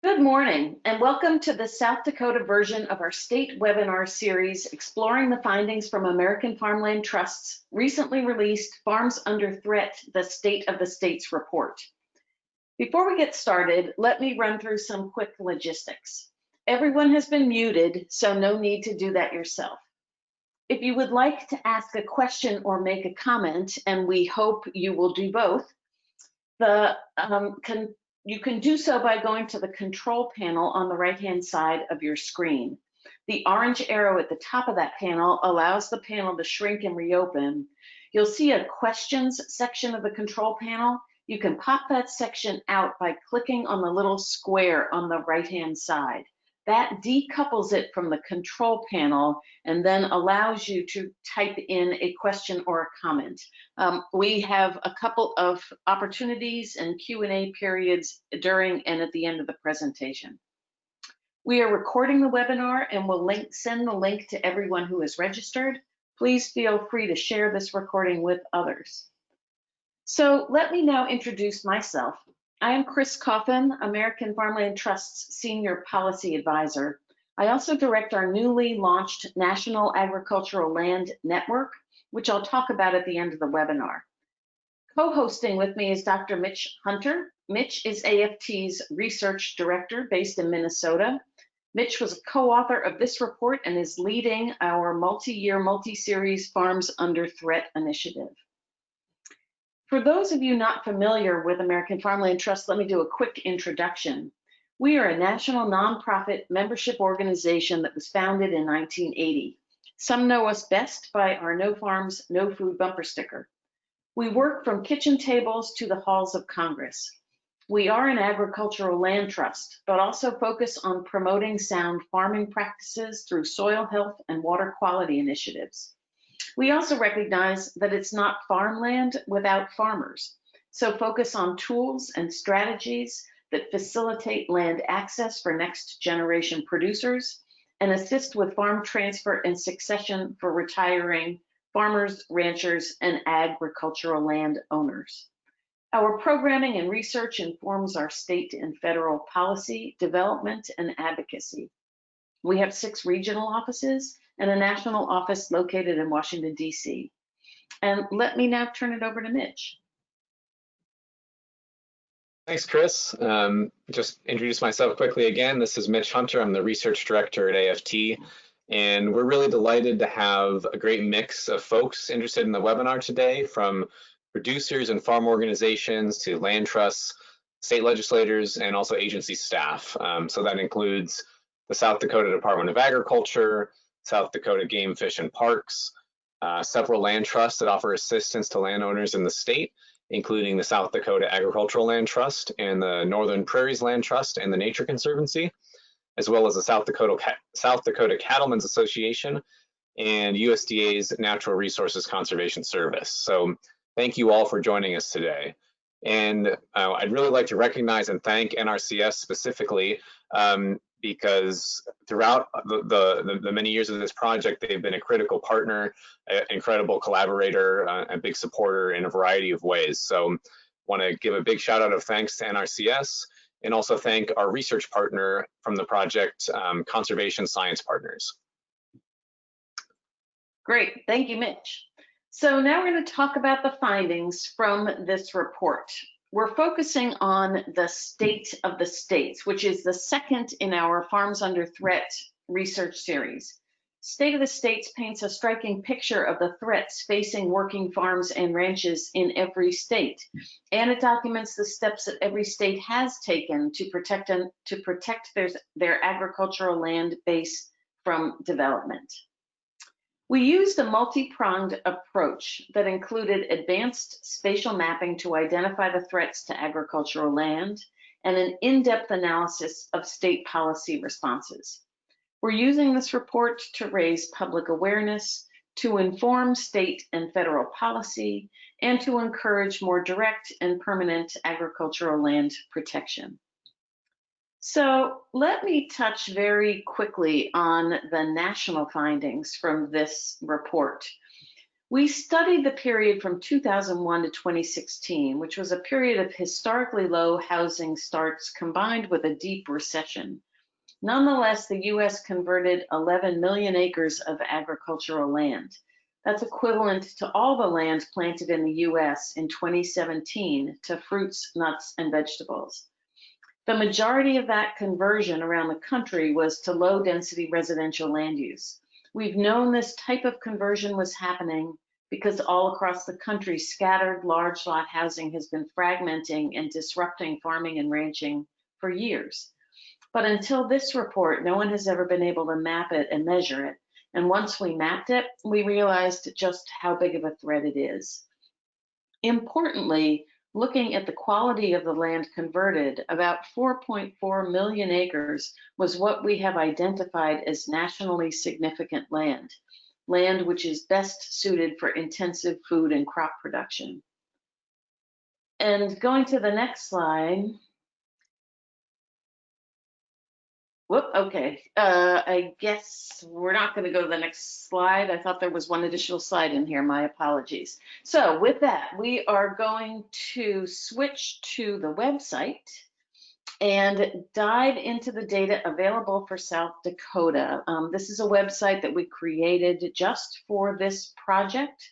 Good morning, and welcome to the South Dakota version of our state webinar series exploring the findings from American Farmland Trust's recently released Farms Under Threat, the State of the States report. Before we get started, let me run through some quick logistics. Everyone has been muted, so no need to do that yourself. If you would like to ask a question or make a comment, and we hope you will do both, you can do so by going to the control panel on the right-hand side of your screen. The orange arrow at the top of that panel allows the panel to shrink and reopen. You'll see a questions section of the control panel. You can pop that section out by clicking on the little square on the right-hand side. That decouples it from the control panel and then allows you to type in a question or a comment. We have a couple of opportunities and Q&A periods during and at the end of the presentation. We are recording the webinar and will send the link to everyone who is registered. Please feel free to share this recording with others. So let me now introduce myself. I am Chris Coffin, American Farmland Trust's Senior Policy Advisor. I also direct our newly launched National Agricultural Land Network, which I'll talk about at the end of the webinar. Co-hosting with me is Dr. Mitch Hunter. Mitch is AFT's Research Director based in Minnesota. Mitch was a co-author of this report and is leading our multi-year, multi-series Farms Under Threat initiative. For those of you not familiar with American Farmland Trust, let me do a quick introduction. We are a national nonprofit membership organization that was founded in 1980. Some know us best by our No Farms, No Food bumper sticker. We work from kitchen tables to the halls of Congress. We are an agricultural land trust, but also focus on promoting sound farming practices through soil health and water quality initiatives. We also recognize that it's not farmland without farmers, so focus on tools and strategies that facilitate land access for next generation producers and assist with farm transfer and succession for retiring farmers, ranchers, and agricultural land owners. Our programming and research informs our state and federal policy, development, and advocacy. We have 6 regional offices and a national office located in Washington, D.C. And let me now turn it over to Mitch. Thanks, Chris. Just introduce myself quickly again. This is Mitch Hunter. I'm the Research Director at AFT, and we're really delighted to have a great mix of folks interested in the webinar today, from producers and farm organizations to land trusts, state legislators, and also agency staff. So that includes the South Dakota Department of Agriculture, South Dakota Game, Fish, and Parks, several land trusts that offer assistance to landowners in the state, including the South Dakota Agricultural Land Trust and the Northern Prairies Land Trust and the Nature Conservancy, as well as the South Dakota Cattlemen's Association and USDA's Natural Resources Conservation Service. So thank you all for joining us today. And I'd really like to recognize and thank NRCS specifically, because throughout the many years of this project, they've been a critical partner, incredible collaborator, a big supporter in a variety of ways. So want to give a big shout out of thanks to NRCS, and also thank our research partner from the project, Conservation Science Partners. Great, thank you, Mitch. So now we're going to talk about the findings from this report. We're focusing on the state of the states, which is the second in our Farms Under Threat research series. State of the States paints a striking picture of the threats facing working farms and ranches in every state, and it documents the steps that every state has taken to protect their agricultural land base from development. We used a multi-pronged approach that included advanced spatial mapping to identify the threats to agricultural land and an in-depth analysis of state policy responses. We're using this report to raise public awareness, to inform state and federal policy, and to encourage more direct and permanent agricultural land protection. So let me touch very quickly on the national findings from this report. We studied the period from 2001 to 2016, which was a period of historically low housing starts combined with a deep recession. Nonetheless, the U.S. converted 11 million acres of agricultural land. That's equivalent to all the land planted in the U.S. in 2017 to fruits, nuts, and vegetables. The majority of that conversion around the country was to low-density residential land use. We've known this type of conversion was happening because all across the country, scattered large lot housing has been fragmenting and disrupting farming and ranching for years. But until this report, no one has ever been able to map it and measure it. And once we mapped it, we realized just how big of a threat it is. Importantly, looking at the quality of the land converted, about 4.4 million acres was what we have identified as nationally significant land which is best suited for intensive food and crop production. And going to the next slide. Whoop, okay. I guess we're not going to go to the next slide. I thought there was one additional slide in here. My apologies. So with that, we are going to switch to the website and dive into the data available for South Dakota. This is a website that we created just for this project.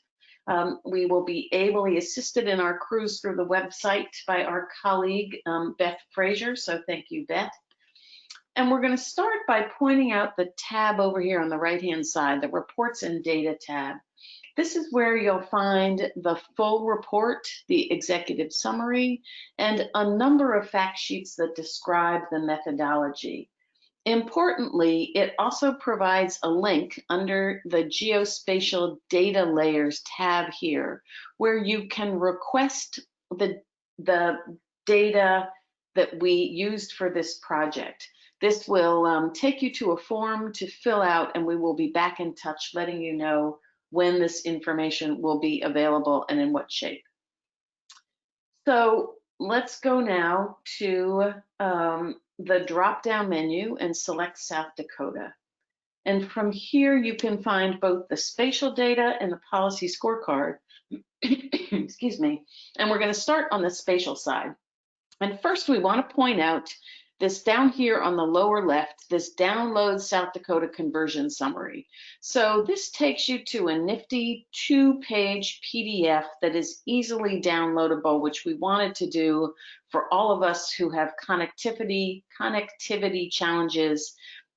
We will be ably assisted in our cruise through the website by our colleague, Beth Frazier. So thank you, Beth. And we're going to start by pointing out the tab over here on the right-hand side, the Reports and Data tab. This is where you'll find the full report, the executive summary, and a number of fact sheets that describe the methodology. Importantly, it also provides a link under the Geospatial Data Layers tab here, where you can request the data that we used for this project. This will take you to a form to fill out, and we will be back in touch letting you know when this information will be available and in what shape. So let's go now to the drop-down menu and select South Dakota. And from here, you can find both the spatial data and the policy scorecard. Excuse me. And we're going to start on the spatial side. And first, we want to point out this down here on the lower left, this download South Dakota conversion summary. So this takes you to a nifty 2-page PDF that is easily downloadable, which we wanted to do for all of us who have connectivity challenges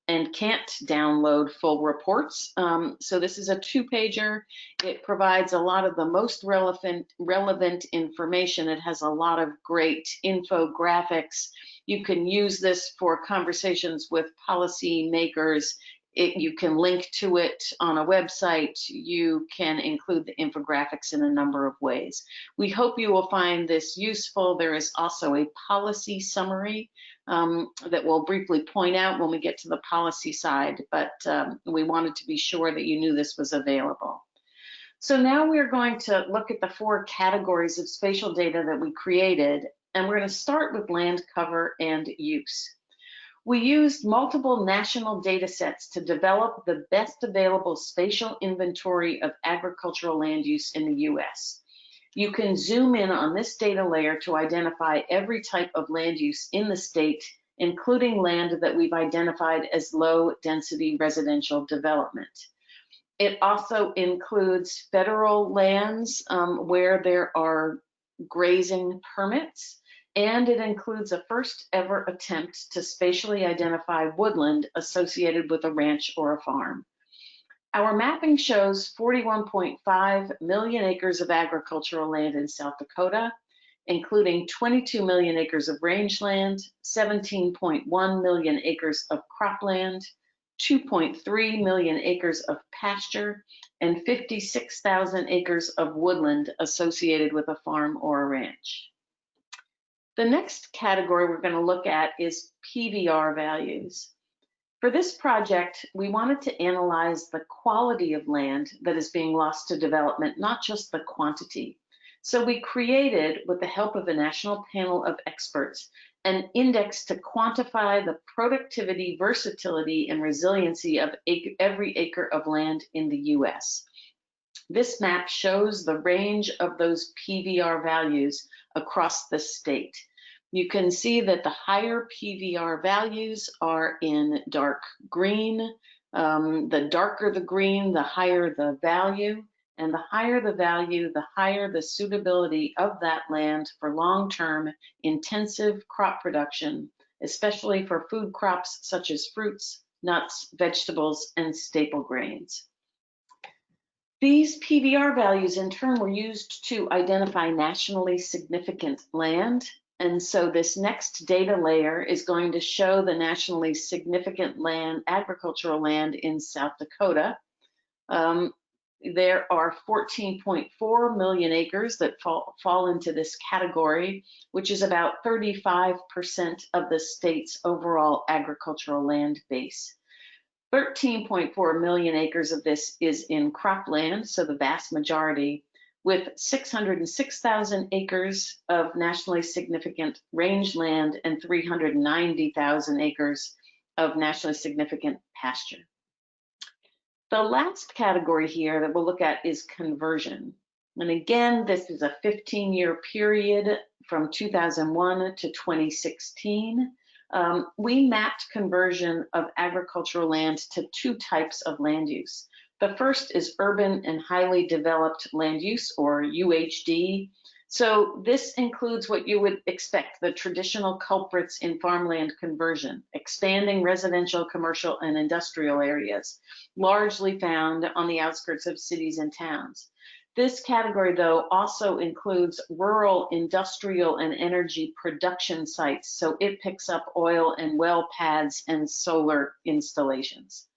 and can't download full reports. So this is a 2-pager. It provides a lot of the most relevant information. It has a lot of great infographics. You can use this for conversations with policy makers. You can link to it on a website. You can include the infographics in a number of ways. We hope you will find this useful. There is also a policy summary that we'll briefly point out when we get to the policy side, but we wanted to be sure that you knew this was available. So now we're going to look at the 4 categories of spatial data that we created, and we're going to start with land cover and use. We used multiple national data sets to develop the best available spatial inventory of agricultural land use in the U.S. You can zoom in on this data layer to identify every type of land use in the state, including land that we've identified as low density residential development. It also includes federal lands where there are grazing permits, and it includes a first ever attempt to spatially identify woodland associated with a ranch or a farm. Our mapping shows 41.5 million acres of agricultural land in South Dakota, including 22 million acres of rangeland, 17.1 million acres of cropland, 2.3 million acres of pasture, and 56,000 acres of woodland associated with a farm or a ranch. The next category we're going to look at is PVR values. For this project, we wanted to analyze the quality of land that is being lost to development, not just the quantity. So we created, with the help of a national panel of experts, an index to quantify the productivity, versatility, and resiliency of every acre of land in the US. This map shows the range of those PVR values across the state. You can see that the higher PVR values are in dark green. The darker the green, the higher the value. And the higher the value, the higher the suitability of that land for long-term intensive crop production, especially for food crops such as fruits, nuts, vegetables, and staple grains. These PVR values in turn were used to identify nationally significant land. And so this next data layer is going to show the nationally significant land, agricultural land in South Dakota. There are 14.4 million acres that fall into this category, which is about 35% of the state's overall agricultural land base. 13.4 million acres of this is in cropland, so the vast majority, with 606,000 acres of nationally significant rangeland and 390,000 acres of nationally significant pasture. The last category here that we'll look at is conversion. And again, this is a 15-year period from 2001 to 2016. We mapped conversion of agricultural land to two types of land use. The first is urban and highly developed land use, or UHD. So this includes what you would expect, the traditional culprits in farmland conversion, expanding residential, commercial, and industrial areas, largely found on the outskirts of cities and towns. This category, though, also includes rural, industrial, and energy production sites, so it picks up oil and well pads and solar installations.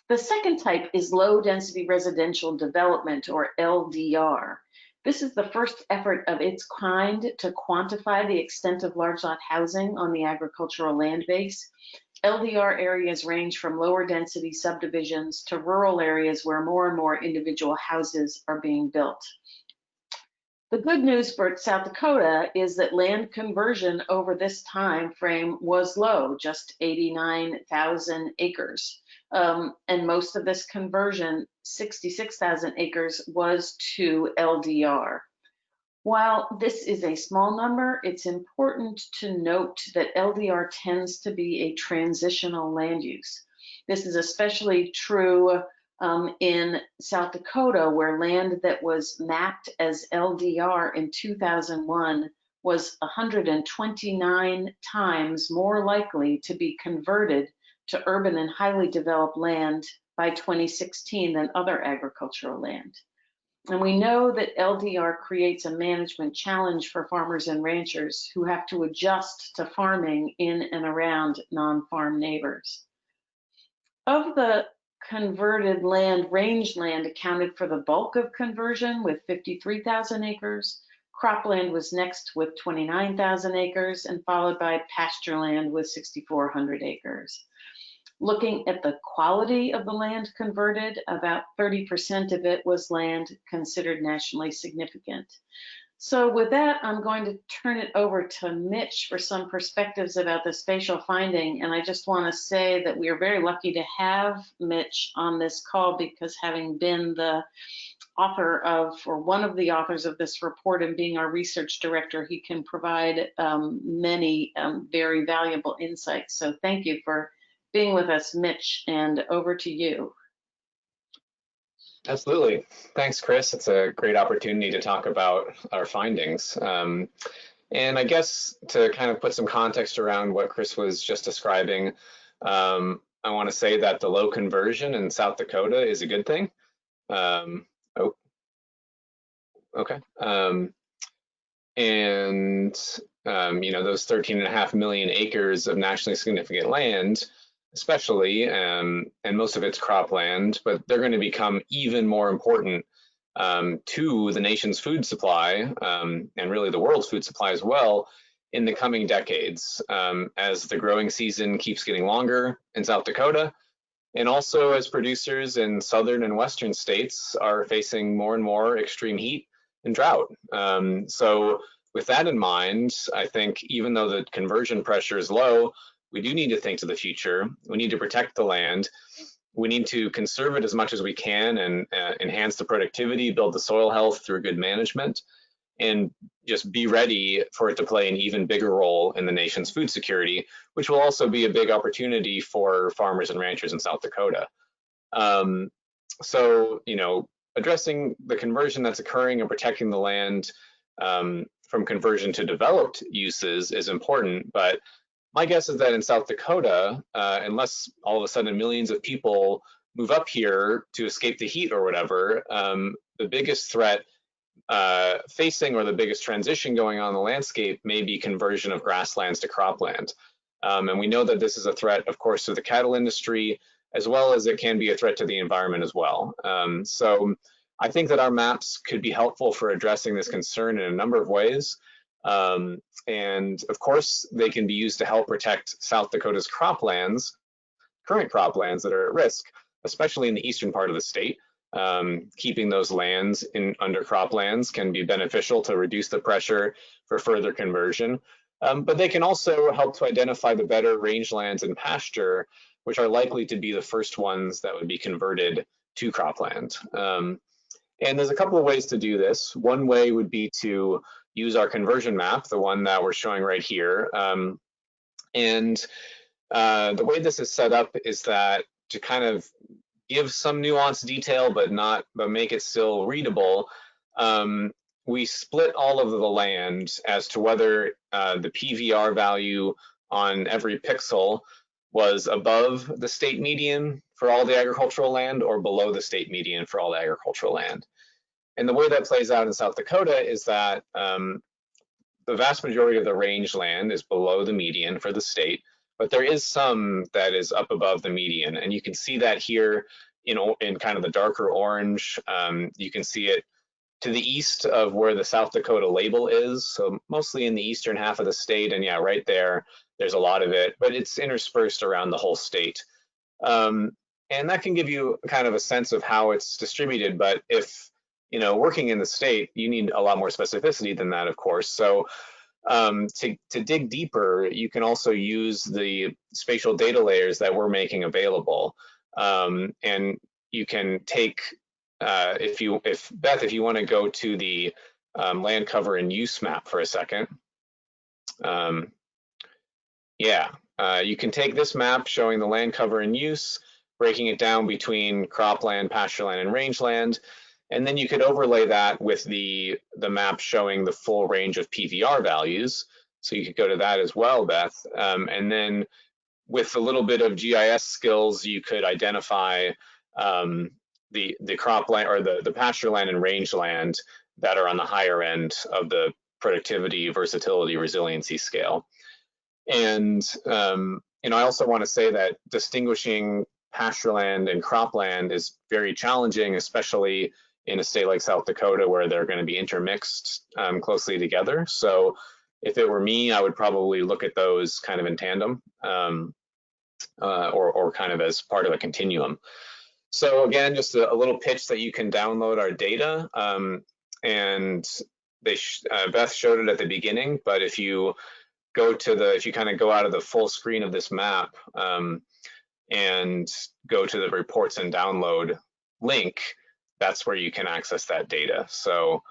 The second type is low-density residential development, or LDR. This is the first effort of its kind to quantify the extent of large lot housing on the agricultural land base. LDR areas range from lower density subdivisions to rural areas where more and more individual houses are being built. The good news for South Dakota is that land conversion over this time frame was low, just 89,000 acres. And most of this conversion, 66,000 acres, was to LDR. While this is a small number, it's important to note that LDR tends to be a transitional land use. This is especially true in South Dakota, where land that was mapped as LDR in 2001 was 129 times more likely to be converted to urban and highly developed land by 2016 than other agricultural land. And we know that LDR creates a management challenge for farmers and ranchers who have to adjust to farming in and around non-farm neighbors. Of the converted land, rangeland accounted for the bulk of conversion with 53,000 acres. Cropland was next with 29,000 acres and followed by pasture land with 6,400 acres. Looking at the quality of the land converted, about 30% of it was land considered nationally significant. So with that, I'm going to turn it over to Mitch for some perspectives about the spatial finding. And I just want to say that we are very lucky to have Mitch on this call, because having been the author of, or one of the authors of this report, and being our research director, he can provide many very valuable insights. So thank you for being with us, Mitch, and over to you. Absolutely. Thanks, Chris. It's a great opportunity to talk about our findings. And I guess to kind of put some context around what Chris was just describing, I want to say that the low conversion in South Dakota is a good thing. And you know, those 13.5 million acres of nationally significant land, especially, and most of it's cropland, but they're going to become even more important to the nation's food supply, and really the world's food supply as well, in the coming decades, as the growing season keeps getting longer in South Dakota, and also as producers in southern and western states are facing more and more extreme heat and drought. So with that in mind, I think even though the conversion pressure is low, we do need to think to the future. We need to protect the land. We need to conserve it as much as we can and enhance the productivity, build the soil health through good management, and just be ready for it to play an even bigger role in the nation's food security, which will also be a big opportunity for farmers and ranchers in South Dakota. So, you know, addressing the conversion that's occurring and protecting the land from conversion to developed uses is important, but my guess is that in South Dakota, unless all of a sudden millions of people move up here to escape the heat or whatever, the biggest threat facing, or the biggest transition going on in the landscape, may be conversion of grasslands to cropland. And we know that this is a threat, of course, to the cattle industry, as well as it can be a threat to the environment as well. So I think that our maps could be helpful for addressing this concern in a number of ways. And of course, they can be used to help protect South Dakota's croplands, current croplands that are at risk, especially in the eastern part of the state. Keeping those lands under croplands can be beneficial to reduce the pressure for further conversion. But they can also help to identify the better rangelands and pasture, which are likely to be the first ones that would be converted to cropland. And there's a couple of ways to do this. One way would be to use our conversion map, the one that we're showing right here. And the way this is set up is that to kind of give some nuanced detail, but make it still readable, we split all of the land as to whether the PVR value on every pixel was above the state median for all the agricultural land or below the state median for all the agricultural land. And the way that plays out in South Dakota is that the vast majority of the rangeland is below the median for the state, but there is some that is up above the median. And you can see that here in kind of the darker orange. You can see it to the east of where the South Dakota label is, so mostly in the eastern half of the state. And yeah, right there, there's a lot of it, but it's interspersed around the whole state. And that can give you kind of a sense of how it's distributed. But if, you know, working in the state, you need a lot more specificity than that, of course. So to dig deeper, you can also use the spatial data layers that we're making available. And you can take, if Beth, if you want to go to the land cover and use map for a second. You can take this map showing the land cover and use, breaking it down between cropland, pastureland, and rangeland. And then you could overlay that with the map showing the full range of PVR values. So you could go to that as well, Beth. And then with a little bit of GIS skills, you could identify the cropland or the pastureland and rangeland that are on the higher end of the productivity, versatility, resiliency scale. And you know, I also want to say that distinguishing pastureland and cropland is very challenging, especially in a state like South Dakota, where they're going to be intermixed closely together. So if it were me, I would probably look at those kind of in tandem or kind of as part of a continuum. So again, just a little pitch that you can download our data. And Beth showed it at the beginning, but if you go to if you kind of go out of the full screen of this map and go to the reports and download link, that's where you can access that data. So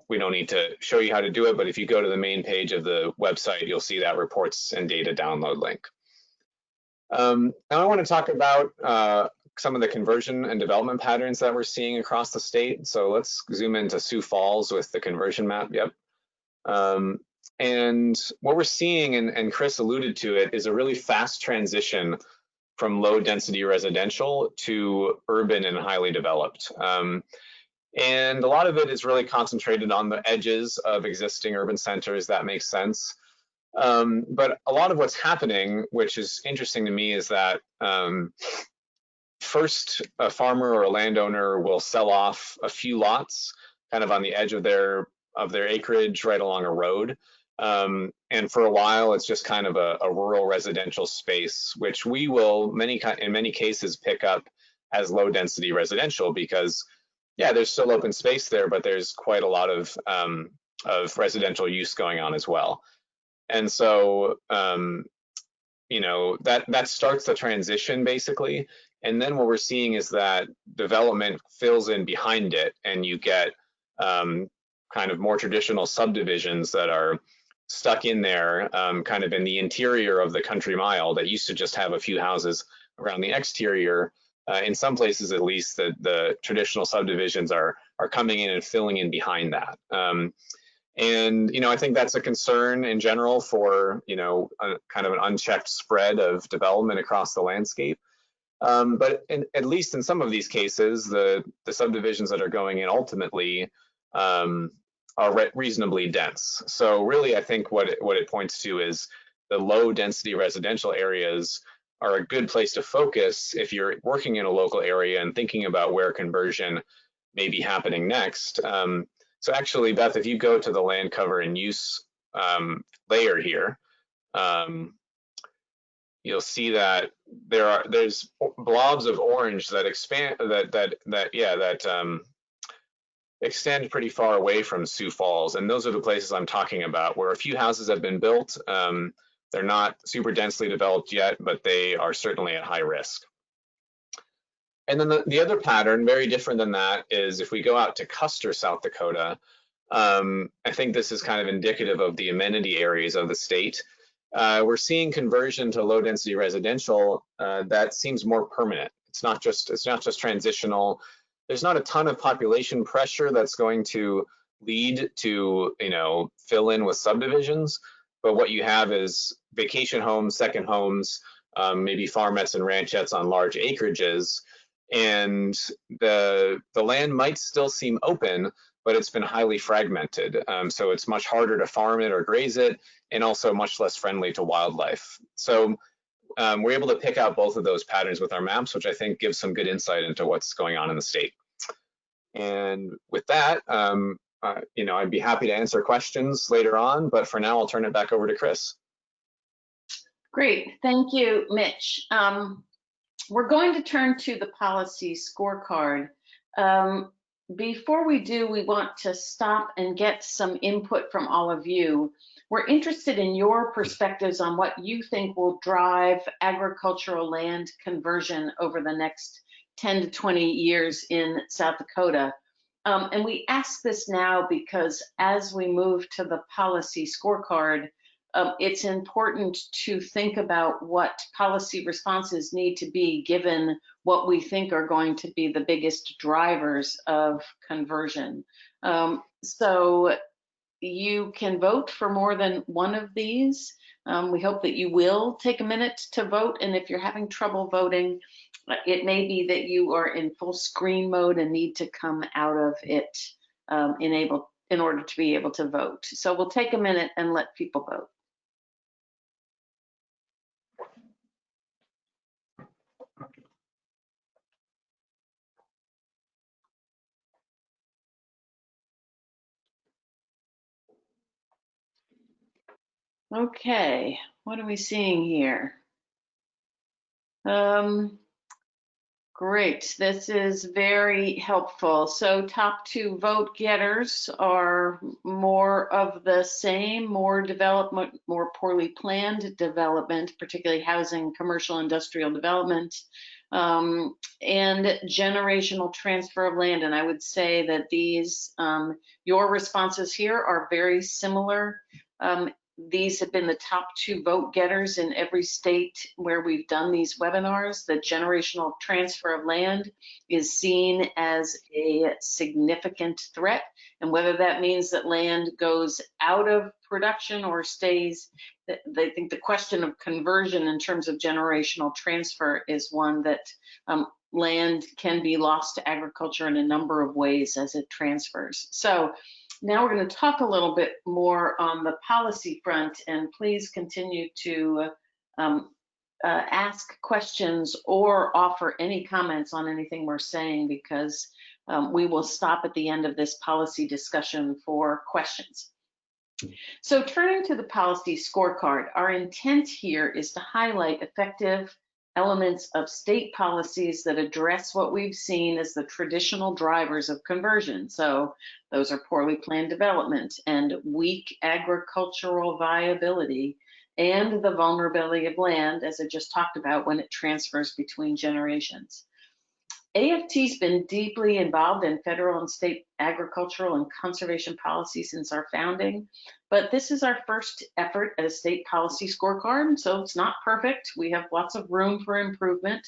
we don't need to show you how to do it, but if you go to the main page of the website, you'll see that reports and data download link. Now I want to talk about some of the conversion and development patterns that we're seeing across the state. So let's zoom into Sioux Falls with the conversion map. Yep. And what we're seeing, and Chris alluded to it, is a really fast transition from low density residential to urban and highly developed. And a lot of it is really concentrated on the edges of existing urban centers. That makes sense. But a lot of what's happening, which is interesting to me, is that first a farmer or a landowner will sell off a few lots kind of on the edge of their acreage right along a road. And for a while, it's just kind of a rural residential space, which we will in many cases pick up as low density residential, because yeah, there's still open space there, but there's quite a lot of residential use going on as well. And so, you know, that starts the transition basically. And then what we're seeing is that development fills in behind it, and you get kind of more traditional subdivisions that are stuck in there, kind of in the interior of the country mile that used to just have a few houses around the exterior. In some places, at least, the traditional subdivisions are coming in and filling in behind that. And I think that's a concern in general for kind of an unchecked spread of development across the landscape. But at least in some of these cases, the subdivisions that are going in ultimately are reasonably dense. So really, I think what it points to is the low density residential areas are a good place to focus if you're working in a local area and thinking about where conversion may be happening next. So actually, Beth, if you go to the land cover and use layer here, you'll see that there's blobs of orange that expand extend pretty far away from Sioux Falls, and those are the places I'm talking about, where a few houses have been built. They're not super densely developed yet, but they are certainly at high risk. And then the other pattern, very different than that, is if we go out to Custer, South Dakota. I think this is kind of indicative of the amenity areas of the state. We're seeing conversion to low density residential that seems more permanent. It's not just transitional. There's not a ton of population pressure that's going to lead to fill in with subdivisions, but what you have is vacation homes, second homes, maybe farmettes and ranchettes on large acreages, and the land might still seem open, but it's been highly fragmented. So it's much harder to farm it or graze it, and also much less friendly to wildlife. So we're able to pick out both of those patterns with our maps, which I think gives some good insight into what's going on in the state. And with that, I'd be happy to answer questions later on, but for now, I'll turn it back over to Chris. Great, thank you, Mitch. We're going to turn to the policy scorecard. Before we do, we want to stop and get some input from all of you. We're interested in your perspectives on what you think will drive agricultural land conversion over the next 10 to 20 years in South Dakota. And we ask this now because as we move to the policy scorecard, it's important to think about what policy responses need to be given what we think are going to be the biggest drivers of conversion. So you can vote for more than one of these. We hope that you will take a minute to vote, and if you're having trouble voting, it may be that you are in full screen mode and need to come out of it in order to be able to vote. So we'll take a minute and let people vote. Okay, what are we seeing here? Great, this is very helpful. So top two vote getters are more of the same, more development, more poorly planned development, particularly housing, commercial, industrial development, and generational transfer of land. And I would say that these, your responses here are very similar. These have been the top two vote getters in every state where we've done these webinars. The generational transfer of land is seen as a significant threat, and whether that means that land goes out of production or stays, I think the question of conversion in terms of generational transfer is one that land can be lost to agriculture in a number of ways as it transfers. So now we're going to talk a little bit more on the policy front, and please continue to ask questions or offer any comments on anything we're saying, because we will stop at the end of this policy discussion for questions. So turning to the policy scorecard, our intent here is to highlight effective elements of state policies that address what we've seen as the traditional drivers of conversion. So those are poorly planned development and weak agricultural viability and the vulnerability of land, as I just talked about, when it transfers between generations. AFT's been deeply involved in federal and state agricultural and conservation policy since our founding, but this is our first effort at a state policy scorecard, so it's not perfect. We have lots of room for improvement.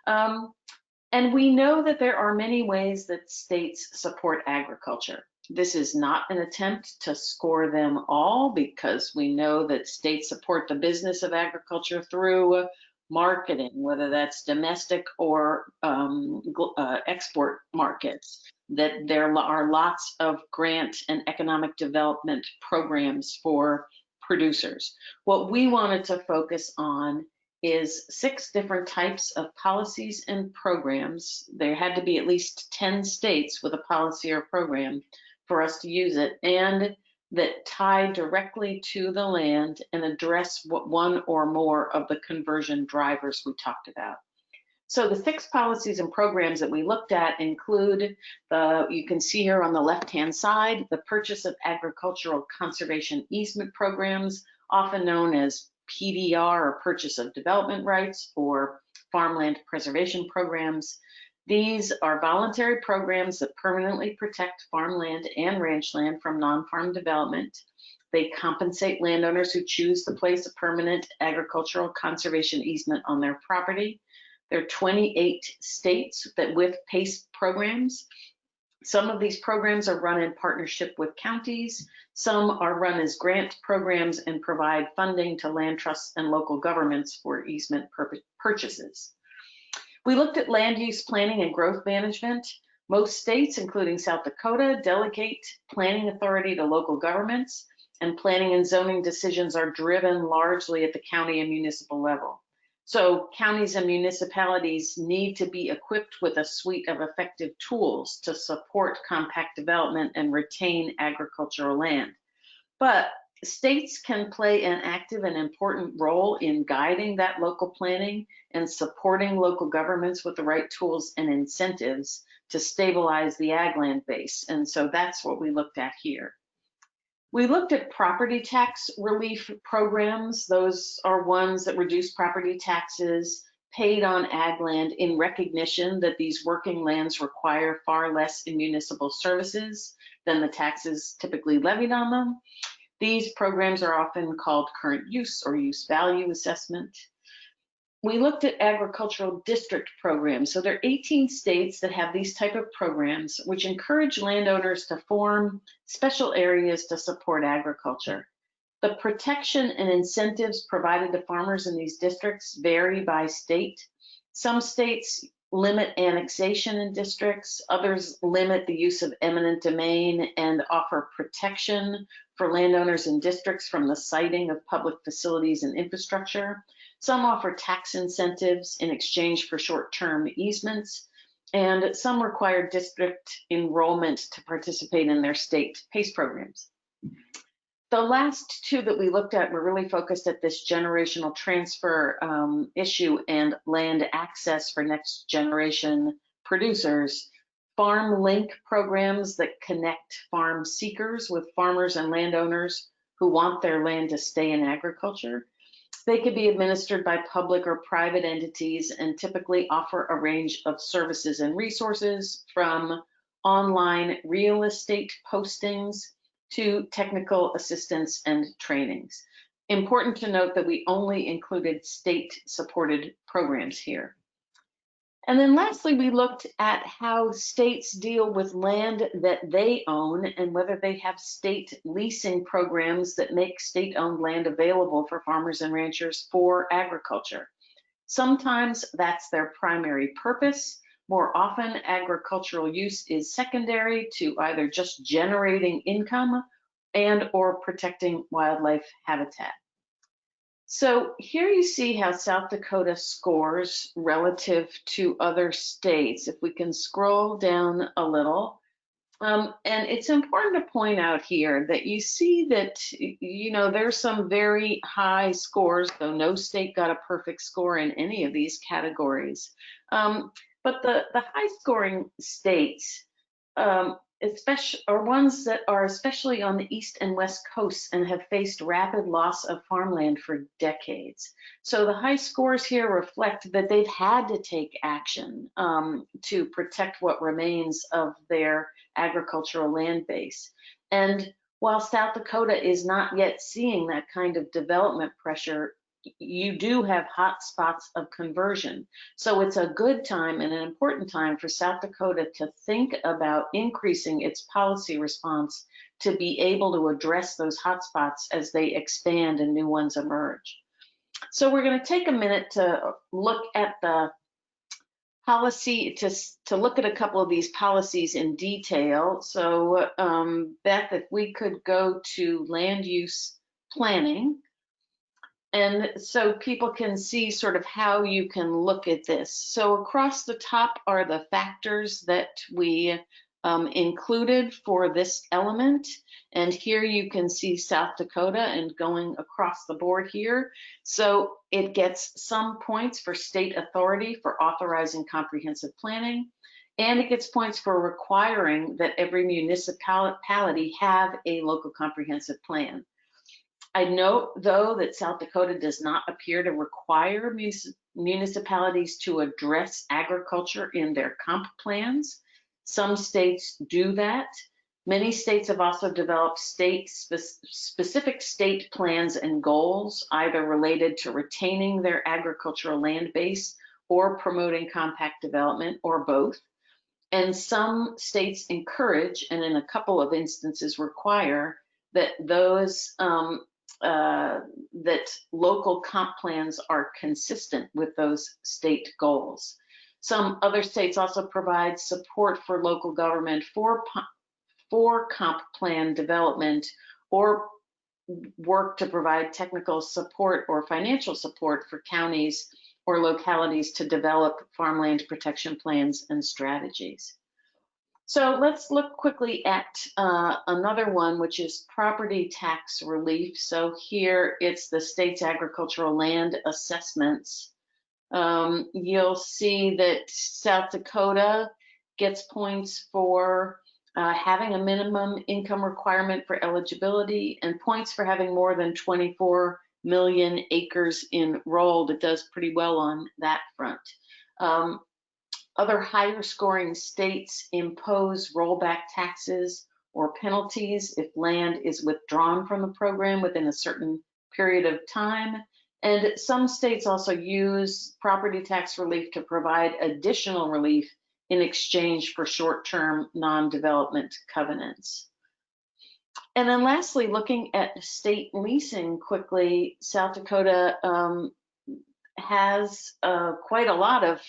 And we know that there are many ways that states support agriculture. This is not an attempt to score them all, because we know that states support the business of agriculture through marketing, whether that's domestic or export markets, that there are lots of grant and economic development programs for producers. What we wanted to focus on is 6 different types of policies and programs. There had to be at least 10 states with a policy or program for us to use it, and that tie directly to the land and address what one or more of the conversion drivers we talked about. So the 6 policies and programs that we looked at include you can see here on the left-hand side, the purchase of agricultural conservation easement programs, often known as PDR, or purchase of development rights, or farmland preservation programs. These are voluntary programs that permanently protect farmland and ranch land from non-farm development. They compensate landowners who choose to place a permanent agricultural conservation easement on their property. There are 28 states that with PACE programs. Some of these programs are run in partnership with counties. Some are run as grant programs and provide funding to land trusts and local governments for easement purchases. We looked at land use planning and growth management. Most states, including South Dakota, delegate planning authority to local governments, and planning and zoning decisions are driven largely at the county and municipal level. So counties and municipalities need to be equipped with a suite of effective tools to support compact development and retain agricultural land. But states can play an active and important role in guiding that local planning and supporting local governments with the right tools and incentives to stabilize the ag land base. And so that's what we looked at here. We looked at property tax relief programs. Those are ones that reduce property taxes paid on ag land in recognition that these working lands require far less in municipal services than the taxes typically levied on them. These programs are often called current use or use value assessment. We looked at agricultural district programs. So there are 18 states that have these type of programs, which encourage landowners to form special areas to support agriculture. The protection and incentives provided to farmers in these districts vary by state. Some states limit annexation in districts, others limit the use of eminent domain and offer protection for landowners in districts from the siting of public facilities and infrastructure. Some offer tax incentives in exchange for short-term easements, and some require district enrollment to participate in their state PACE programs. The last 2 that we looked at were really focused at this generational transfer issue and land access for next generation producers. Farm link programs that connect farm seekers with farmers and landowners who want their land to stay in agriculture. They could be administered by public or private entities and typically offer a range of services and resources, from online real estate postings to technical assistance and trainings. Important to note that we only included state-supported programs here. And then lastly, we looked at how states deal with land that they own and whether they have state leasing programs that make state-owned land available for farmers and ranchers for agriculture. Sometimes that's their primary purpose. More often, agricultural use is secondary to either just generating income and or protecting wildlife habitat. So here you see how South Dakota scores relative to other states. If we can scroll down a little, and it's important to point out here that you see that, there's some very high scores, though no state got a perfect score in any of these categories. But the high scoring states, ones that are especially on the east and west coasts and have faced rapid loss of farmland for decades. So the high scores here reflect that they've had to take action to protect what remains of their agricultural land base. And while South Dakota is not yet seeing that kind of development pressure, you do have hot spots of conversion. So it's a good time and an important time for South Dakota to think about increasing its policy response to be able to address those hot spots as they expand and new ones emerge. So we're going to take a minute to look at the policy, to look at a couple of these policies in detail. So Beth, if we could go to land use planning. And so people can see sort of how you can look at this. So across the top are the factors that we included for this element. And here you can see South Dakota and going across the board here. So it gets some points for state authority for authorizing comprehensive planning. And it gets points for requiring that every municipality have a local comprehensive plan. I note, though, that South Dakota does not appear to require municipalities to address agriculture in their comp plans. Some states do that. Many states have also developed specific state plans and goals, either related to retaining their agricultural land base or promoting compact development, or both. And some states encourage, and in a couple of instances require, that those that local comp plans are consistent with those state goals. Some other states also provide support for local government for comp plan development, or work to provide technical support or financial support for counties or localities to develop farmland protection plans and strategies. So let's look quickly at another one, which is property tax relief. So here it's the state's agricultural land assessments. You'll see that South Dakota gets points for having a minimum income requirement for eligibility, and points for having more than 24 million acres enrolled. It does pretty well on that front. Other higher scoring states impose rollback taxes or penalties if land is withdrawn from the program within a certain period of time. And some states also use property tax relief to provide additional relief in exchange for short-term non-development covenants. And then lastly, looking at state leasing quickly, South Dakota has quite a lot of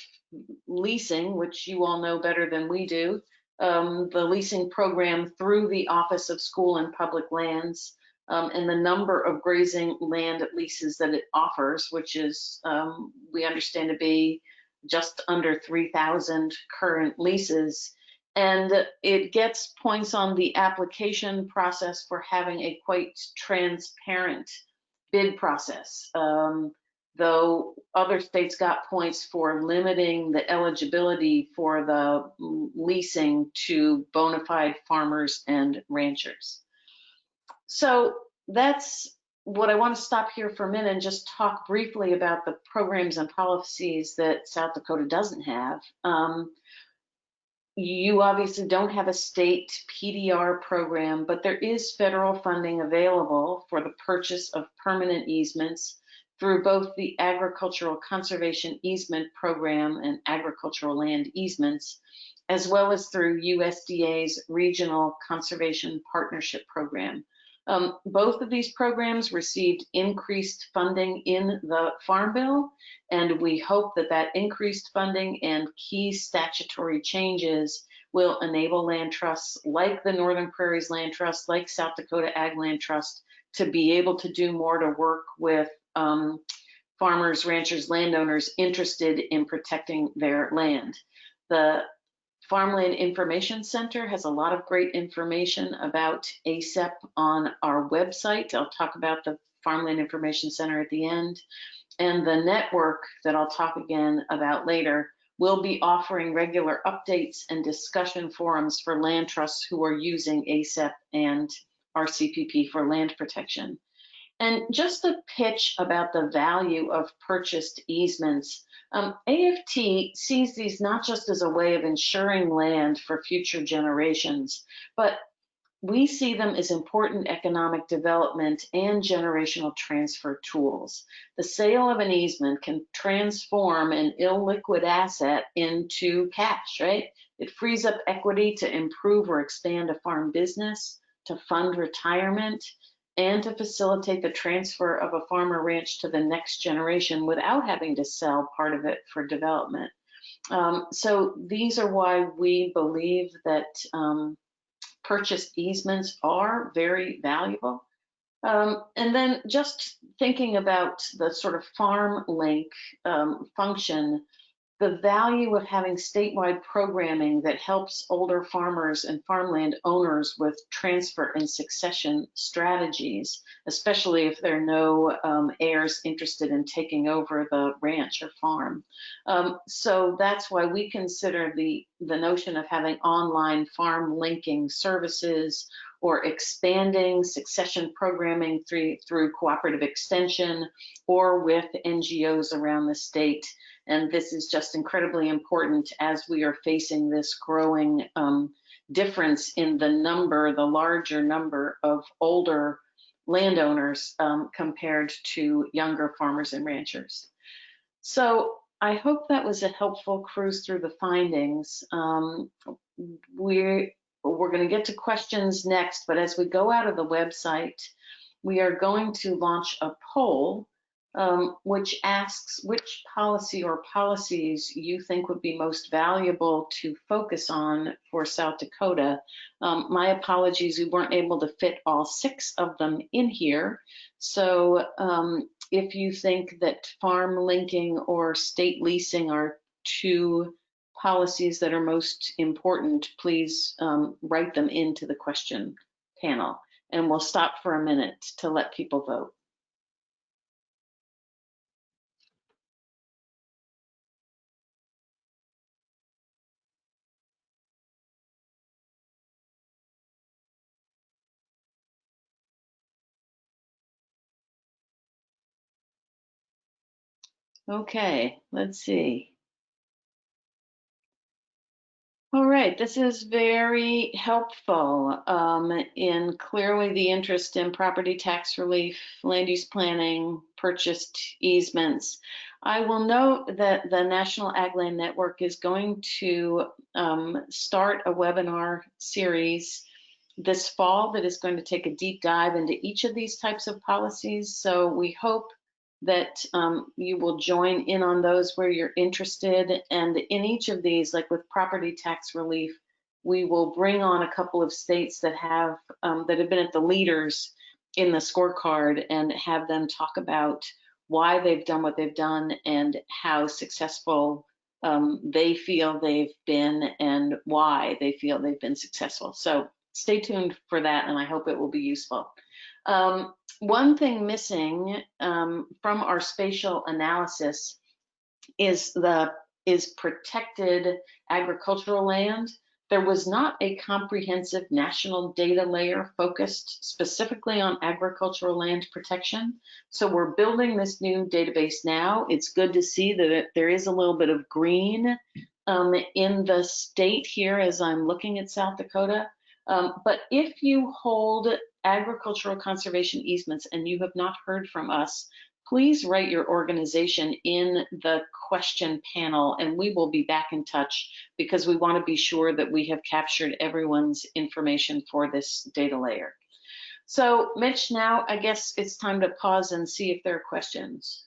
leasing, which you all know better than we do. The leasing program through the Office of School and Public Lands, and the number of grazing land leases that it offers, which is, we understand to be just under 3,000 current leases. And it gets points on the application process for having a quite transparent bid process. Though other states got points for limiting the eligibility for the leasing to bona fide farmers and ranchers. So that's what I want to stop here for a minute and just talk briefly about the programs and policies that South Dakota doesn't have. You obviously don't have a state PDR program, but there is federal funding available for the purchase of permanent easements through both the Agricultural Conservation Easement Program and Agricultural Land Easements, as well as through USDA's Regional Conservation Partnership Program. Both of these programs received increased funding in the Farm Bill, and we hope that that increased funding and key statutory changes will enable land trusts like the Northern Prairies Land Trust, like South Dakota Ag Land Trust, to be able to do more to work with farmers, ranchers, landowners interested in protecting their land. The Farmland Information Center has a lot of great information about ACEP on our website. I'll talk about the Farmland Information Center at the end. And the network that I'll talk again about later We'll be offering regular updates and discussion forums for land trusts who are using ACEP and RCPP for land protection. And just a pitch about the value of purchased easements. AFT sees these not just as a way of ensuring land for future generations, but we see them as important economic development and generational transfer tools. The sale of an easement can transform an illiquid asset into cash, right? It frees up equity to improve or expand a farm business, to fund retirement, and to facilitate the transfer of a farm or ranch to the next generation without having to sell part of it for development. So these are why we believe that purchased easements are very valuable. And then just thinking about the sort of farm link function, the value of having statewide programming that helps older farmers and farmland owners with transfer and succession strategies, especially if there are no heirs interested in taking over the ranch or farm. So that's why we consider the notion of having online farm linking services or expanding succession programming through cooperative extension or with NGOs around the state. And this is just incredibly important as we are facing this growing difference in the larger number of older landowners compared to younger farmers and ranchers. So I hope that was a helpful cruise through the findings. We're going to get to questions next, but as we go out of the website, we are going to launch a poll which asks which policy or policies you think would be most valuable to focus on for South Dakota. My apologies, we weren't able to fit all 6 of them in here. So if you think that farm linking or state leasing are 2 policies that are most important, please write them into the question panel. And we'll stop for a minute to let people vote. Okay, let's see. All right, this is very helpful in clearly the interest in property tax relief, land use planning, purchased easements. I will note that the National Ag Land Network is going to start a webinar series this fall that is going to take a deep dive into each of these types of policies. So we hope that you will join in on those where you're interested. And in each of these, like with property tax relief, we will bring on a couple of states that have been at the leaders in the scorecard and have them talk about why they've done what they've done and how successful they feel they've been and why they feel they've been successful. So stay tuned for that, and I hope it will be useful. One thing missing from our spatial analysis is protected agricultural land. There was not a comprehensive national data layer focused specifically on agricultural land protection. So we're building this new database now. It's good to see that there is a little bit of green in the state here as I'm looking at South Dakota. But if you hold agricultural conservation easements and you have not heard from us, please write your organization in the question panel and we will be back in touch because we want to be sure that we have captured everyone's information for this data layer. So Mitch, now I guess it's time to pause and see if there are questions.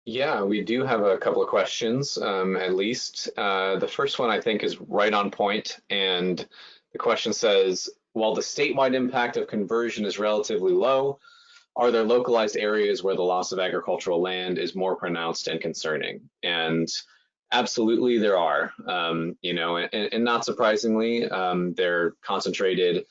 Yeah, we do have a couple of questions, at least. The first one I think is right on point, and the question says, while the statewide impact of conversion is relatively low, are there localized areas where the loss of agricultural land is more pronounced and concerning? And absolutely there are, and not surprisingly, they're concentrated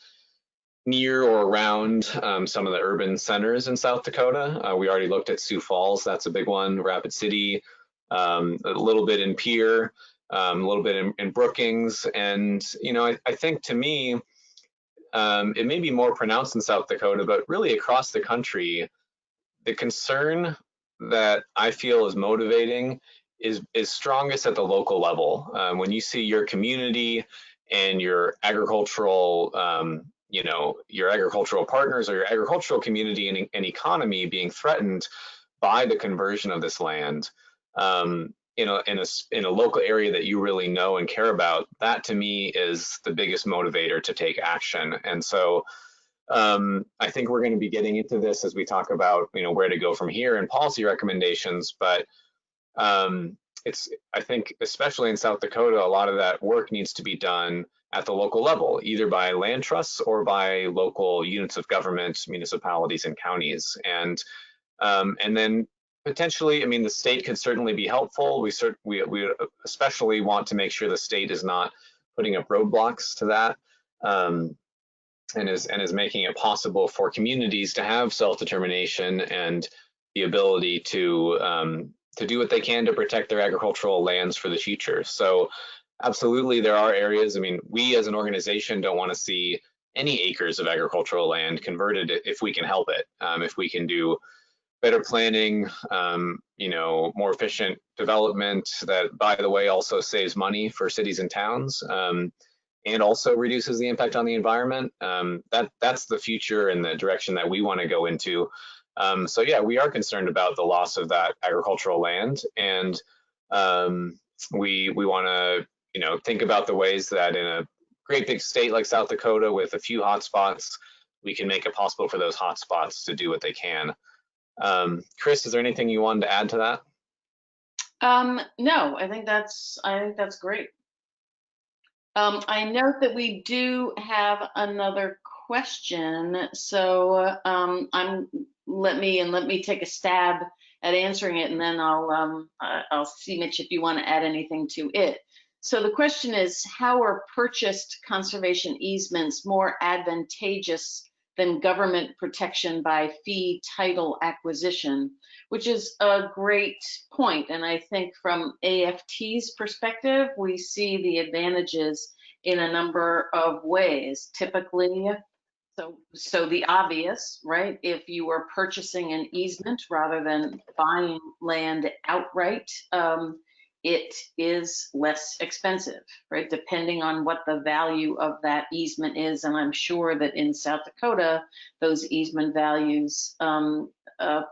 near or around some of the urban centers in South Dakota. We already looked at Sioux Falls, that's a big one, Rapid City, a little bit in Pierre, a little bit in Brookings. And, you know, I think to me, it may be more pronounced in South Dakota, but really across the country, the concern that I feel is motivating is strongest at the local level. When you see your community and your agricultural, you know, your agricultural partners or your agricultural community and economy being threatened by the conversion of this land, in a local area that you really know and care about, that to me is the biggest motivator to take action. And so I think we're going to be getting into this as we talk about, you know, where to go from here and policy recommendations. But I think, especially in South Dakota, a lot of that work needs to be done at the local level, either by land trusts or by local units of government, municipalities and counties. And then potentially, I mean, the state could certainly be helpful. We especially want to make sure the state is not putting up roadblocks to that. And is making it possible for communities to have self-determination and the ability to do what they can to protect their agricultural lands for the future. So absolutely, there are areas. I mean, we as an organization don't want to see any acres of agricultural land converted if we can help it. If we can do better planning, you know, more efficient development that, by the way, also saves money for cities and towns. And also reduces the impact on the environment. That's the future and the direction that we want to go into. So yeah, we are concerned about the loss of that agricultural land, and we want to, you know, think about the ways that in a great big state like South Dakota with a few hotspots, we can make it possible for those hotspots to do what they can. Chris, is there anything you wanted to add to that? No, I think that's great. I note that we do have another question, so let me take a stab at answering it, and then I'll see, Mitch, if you want to add anything to it. So the question is, how are purchased conservation easements more advantageous than government protection by fee title acquisition? Which is a great point. And I think from AFT's perspective, we see the advantages in a number of ways. Typically, so the obvious, right? If you were purchasing an easement rather than buying land outright, it is less expensive, right? Depending on what the value of that easement is. And I'm sure that in South Dakota, those easement values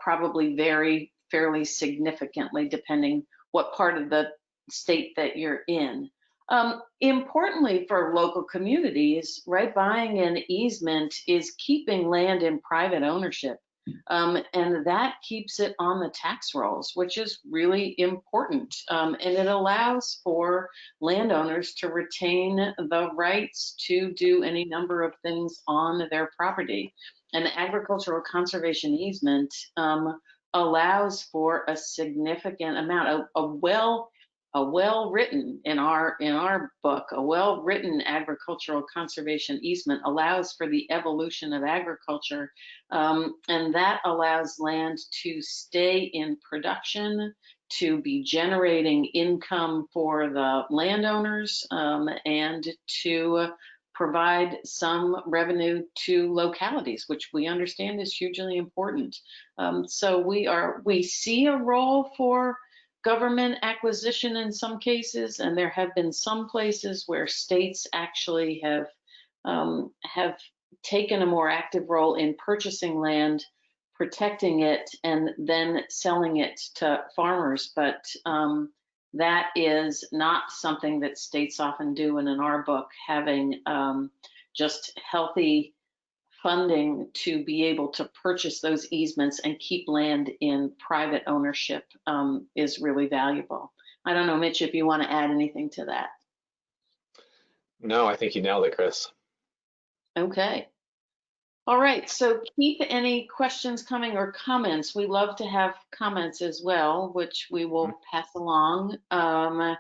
probably vary fairly significantly depending what part of the state that you're in. Importantly for local communities, right, buying an easement is keeping land in private ownership. And that keeps it on the tax rolls, which is really important. And it allows for landowners to retain the rights to do any number of things on their property. An agricultural conservation easement allows for a significant amount, a well-written, in our book, a well-written agricultural conservation easement allows for the evolution of agriculture, and that allows land to stay in production, to be generating income for the landowners, and to provide some revenue to localities, which we understand is hugely important. So we see a role for government acquisition in some cases, and there have been some places where states actually have taken a more active role in purchasing land, protecting it, and then selling it to farmers. But that is not something that states often do, and in our book, having just healthy funding to be able to purchase those easements and keep land in private ownership is really valuable. I don't know, Mitch, if you want to add anything to that. No, I think you nailed it, Chris. Okay. All right, so keep any questions coming or comments. We love to have comments as well, which we will pass along. And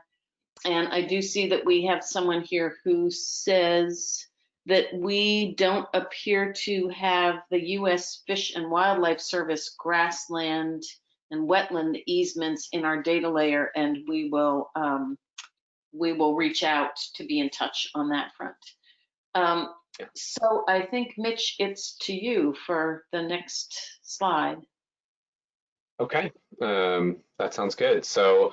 I do see that we have someone here who says that we don't appear to have the U.S. Fish and Wildlife Service grassland and wetland easements in our data layer, and we will reach out to be in touch on that front. So I think, Mitch, it's to you for the next slide. Okay, that sounds good. So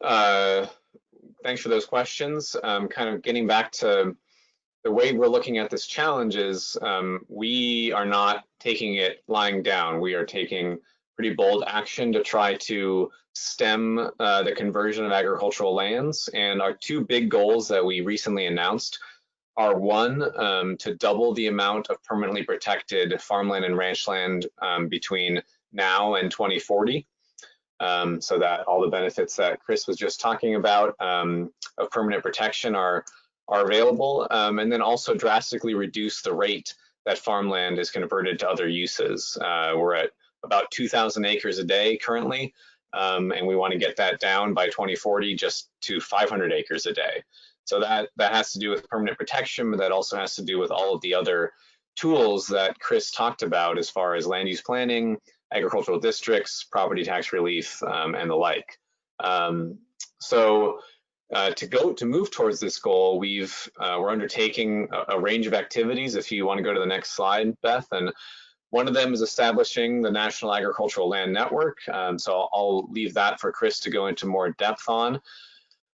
thanks for those questions. Kind of getting back to the way we're looking at this challenge is we are not taking it lying down. We are taking pretty bold action to try to stem the conversion of agricultural lands. And our two big goals that we recently announced are, one, to double the amount of permanently protected farmland and ranchland between now and 2040, so that all the benefits that Chris was just talking about of permanent protection are available, and then also drastically reduce the rate that farmland is converted to other uses. We're at about 2,000 acres a day currently, and we want to get that down by 2040 just to 500 acres a day. So that has to do with permanent protection, but that also has to do with all of the other tools that Chris talked about as far as land use planning, agricultural districts, property tax relief, and the like. To move towards this goal, we're undertaking a range of activities. If you want to go to the next slide, Beth, and one of them is establishing the National Agricultural Land Network. So I'll leave that for Chris to go into more depth on.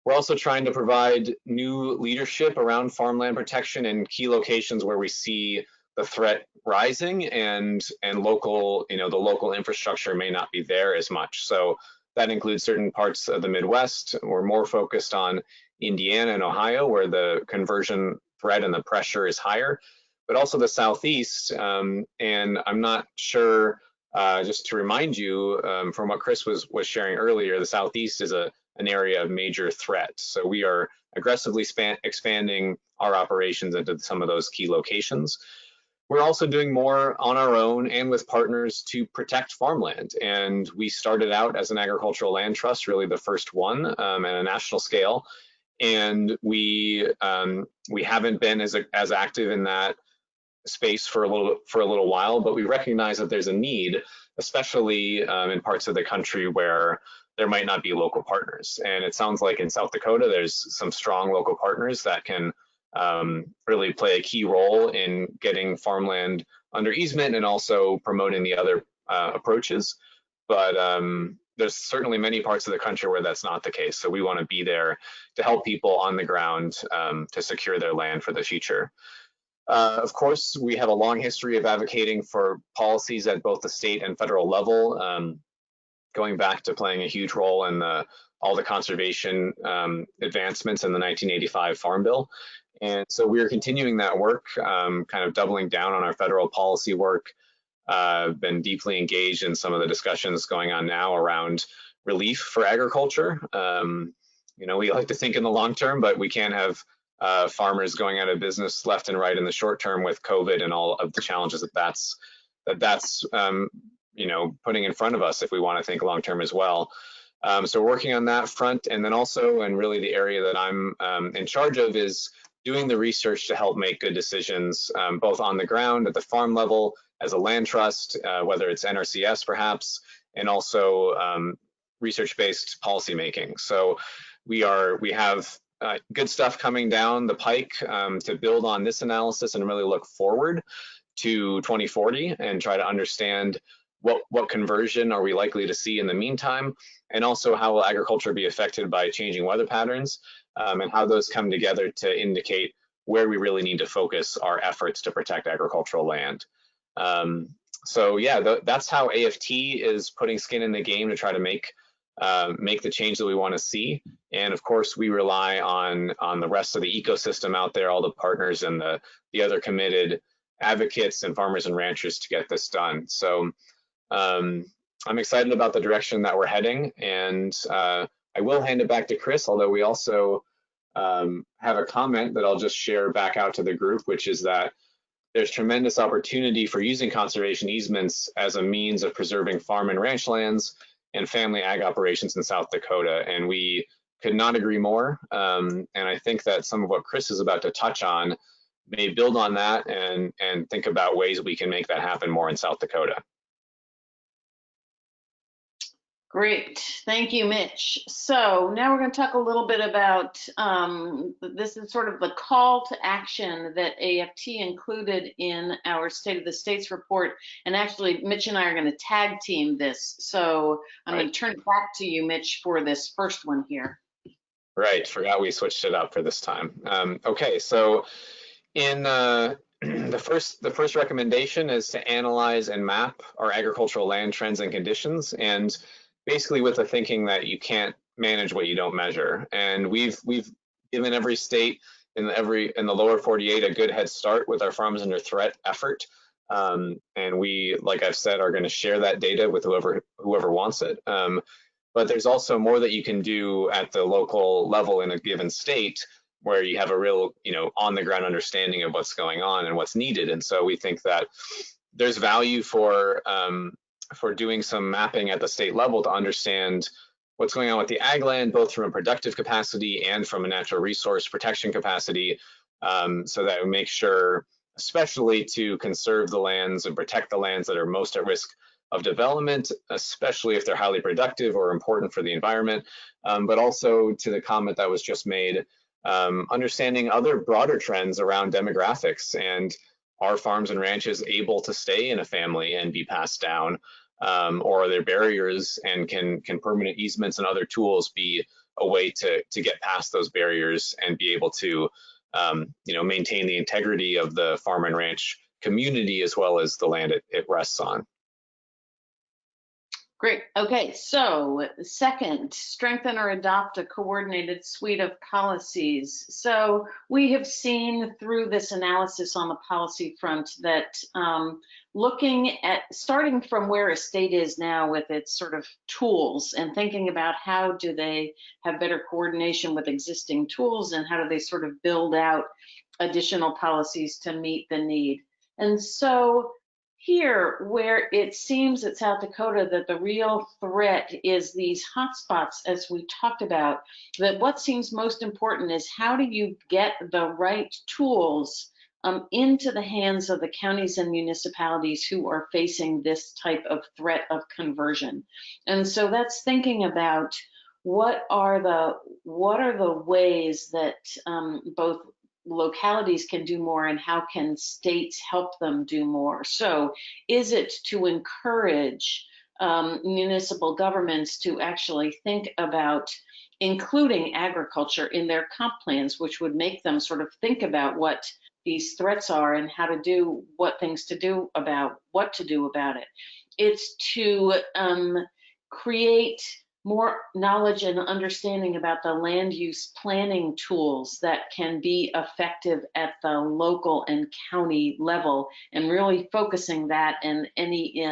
We're also trying to provide new leadership around farmland protection in key locations where we see the threat rising and local, the local infrastructure may not be there as much. So that includes certain parts of the Midwest. We're more focused on Indiana and Ohio, where the conversion threat and the pressure is higher, but also the Southeast. And I'm not sure, just to remind you, from what Chris was sharing earlier, the Southeast is an area of major threat. So we are aggressively expanding our operations into some of those key locations. We're also doing more on our own and with partners to protect farmland. And we started out as an agricultural land trust, really the first one at a national scale. And we haven't been as active in that space for a little while, but we recognize that there's a need, especially in parts of the country where there might not be local partners. And it sounds like in South Dakota, there's some strong local partners that can really play a key role in getting farmland under easement and also promoting the other approaches. But there's certainly many parts of the country where that's not the case. So we want to be there to help people on the ground to secure their land for the future. Of course, we have a long history of advocating for policies at both the state and federal level, going back to playing a huge role in all the conservation advancements in the 1985 Farm Bill. And so we are continuing that work, kind of doubling down on our federal policy work. Been deeply engaged in some of the discussions going on now around relief for agriculture. We like to think in the long term, but we can't have farmers going out of business left and right in the short term with COVID and all of the challenges that's putting in front of us if we want to think long term as well. So we're working on that front, and then also, and really the area that I'm in charge of is doing the research to help make good decisions, both on the ground at the farm level as a land trust, whether it's NRCS perhaps, and also research-based policymaking. So we have good stuff coming down the pike to build on this analysis and really look forward to 2040 and try to understand what conversion are we likely to see in the meantime, and also how will agriculture be affected by changing weather patterns, and how those come together to indicate where we really need to focus our efforts to protect agricultural land. So yeah, that's how AFT is putting skin in the game to try to make the change that we want to see. And of course, we rely on the rest of the ecosystem out there, all the partners and the other committed advocates and farmers and ranchers to get this done. So I'm excited about the direction that we're heading, and I will hand it back to Chris, although we also have a comment that I'll just share back out to the group, which is that there's tremendous opportunity for using conservation easements as a means of preserving farm and ranch lands and family ag operations in South Dakota, and we could not agree more. And I think that some of what Chris is about to touch on may build on that and think about ways we can make that happen more in South Dakota. Great, thank you, Mitch. So now we're going to talk a little bit about, this is sort of the call to action that AFT included in our State of the States report. And actually, Mitch and I are going to tag team this. So I'm going to turn it back to you, Mitch, for this first one here. Right, forgot we switched it up for this time. Okay, so in the first recommendation is to analyze and map our agricultural land trends and conditions, and basically with the thinking that you can't manage what you don't measure. And we've given every state in the lower 48 a good head start with our Farms Under Threat effort. And we, like I've said, are going to share that data with whoever wants it. But there's also more that you can do at the local level in a given state where you have a real, on the ground understanding of what's going on and what's needed. And so we think that there's value for doing some mapping at the state level to understand what's going on with the ag land, both from a productive capacity and from a natural resource protection capacity, so that we make sure, especially to conserve the lands and protect the lands that are most at risk of development, especially if they're highly productive or important for the environment, but also to the comment that was just made, understanding other broader trends around demographics and are farms and ranches able to stay in a family and be passed down, or are there barriers, and can permanent easements and other tools be a way to get past those barriers and be able to maintain the integrity of the farm and ranch community as well as the land it rests on. Great. Okay, so second, strengthen or adopt a coordinated suite of policies. So we have seen through this analysis on the policy front that looking at starting from where a state is now with its sort of tools and thinking about how do they have better coordination with existing tools and how do they sort of build out additional policies to meet the need. And so here, where it seems at South Dakota that the real threat is these hotspots, as we talked about, that what seems most important is how do you get the right tools into the hands of the counties and municipalities who are facing this type of threat of conversion. And so that's thinking about what are the ways that both localities can do more and how can states help them do more. So is it to encourage municipal governments to actually think about including agriculture in their comp plans, which would make them sort of think about what these threats are and how to do what things to do about what to do about it. It's to create more knowledge and understanding about the land use planning tools that can be effective at the local and county level, and really focusing that and any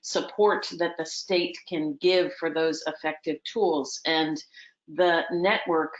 support that the state can give for those effective tools. And the network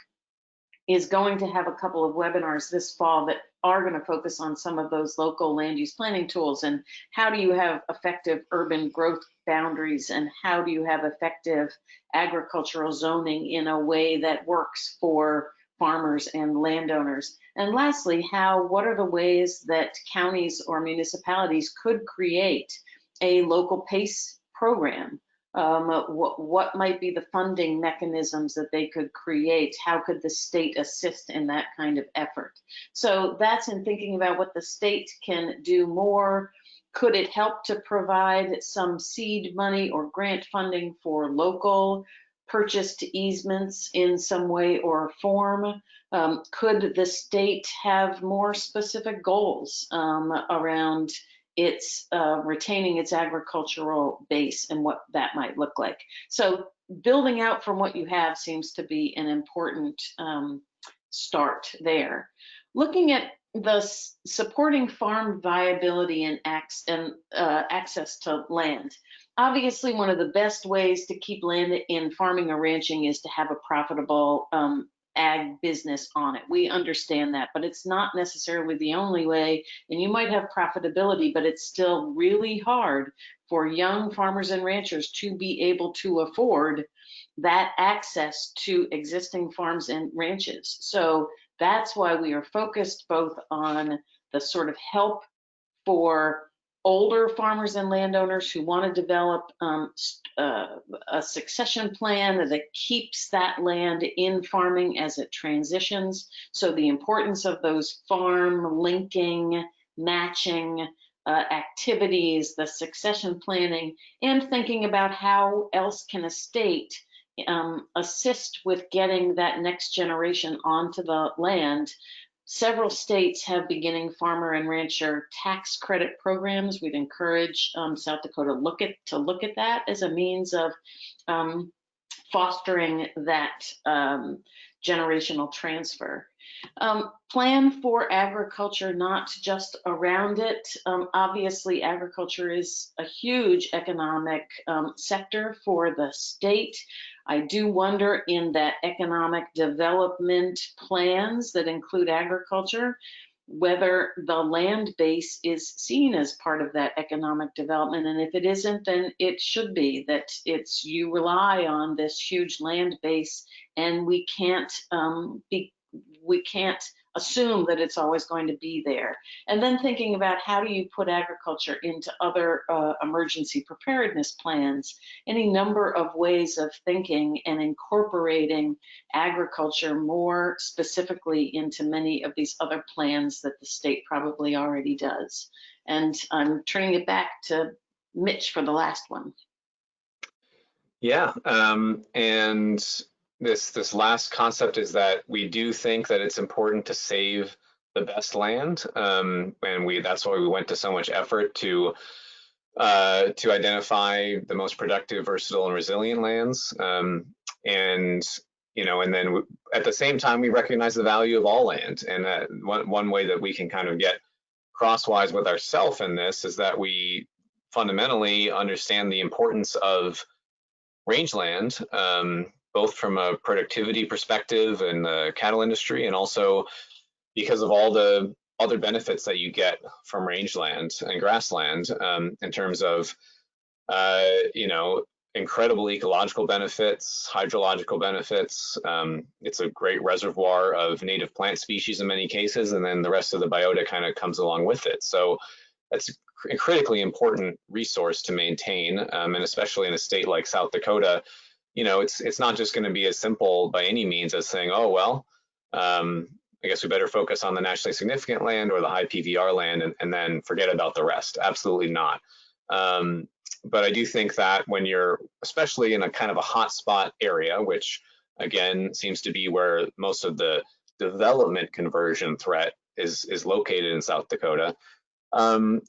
is going to have a couple of webinars this fall that are going to focus on some of those local land use planning tools and how do you have effective urban growth boundaries and how do you have effective agricultural zoning in a way that works for farmers and landowners. And lastly, what are the ways that counties or municipalities could create a local PACE program? What might be the funding mechanisms that they could create? How could the state assist in that kind of effort? So that's in thinking about what the state can do more. Could it help to provide some seed money or grant funding for local purchased easements in some way or form? Could the state have more specific goals around its retaining its agricultural base and what that might look like? So building out from what you have seems to be an important start there. Looking at the supporting farm viability and access to land. Obviously, one of the best ways to keep land in farming or ranching is to have a profitable ag business on it. We understand that, but it's not necessarily the only way. And you might have profitability, but it's still really hard for young farmers and ranchers to be able to afford that access to existing farms and ranches. So that's why we are focused both on the sort of help for older farmers and landowners who want to develop a succession plan that keeps that land in farming as it transitions. So the importance of those farm linking, matching activities, the succession planning, and thinking about how else can a state assist with getting that next generation onto the land. Several states have beginning farmer and rancher tax credit programs. We'd encourage South Dakota to look at that as a means of fostering that generational transfer. Plan for agriculture, not just around it. Obviously, agriculture is a huge economic sector for the state. I do wonder in that economic development plans that include agriculture, whether the land base is seen as part of that economic development. And if it isn't, then it should be that you rely on this huge land base, and we can't assume that it's always going to be there. And then thinking about how do you put agriculture into other emergency preparedness plans, any number of ways of thinking and incorporating agriculture more specifically into many of these other plans that the state probably already does. And I'm turning it back to Mitch for the last one. Yeah, and this last concept is that we do think that it's important to save the best land, and that's why we went to so much effort to identify the most productive, versatile, and resilient lands. And then at the same time, we recognize the value of all land. And one way that we can kind of get crosswise with ourselves in this is that we fundamentally understand the importance of rangeland, both from a productivity perspective in the cattle industry, and also because of all the other benefits that you get from rangeland and grassland, in terms of incredible ecological benefits, hydrological benefits. It's a great reservoir of native plant species in many cases, and then the rest of the biota kind of comes along with it. So that's a critically important resource to maintain, and especially in a state like South Dakota. It's not just going to be as simple by any means as saying, oh, well, I guess we better focus on the nationally significant land or the high PVR land and then forget about the rest. Absolutely not. But I do think that when you're, especially in a kind of a hotspot area, which again seems to be where most of the development conversion threat is located in South Dakota,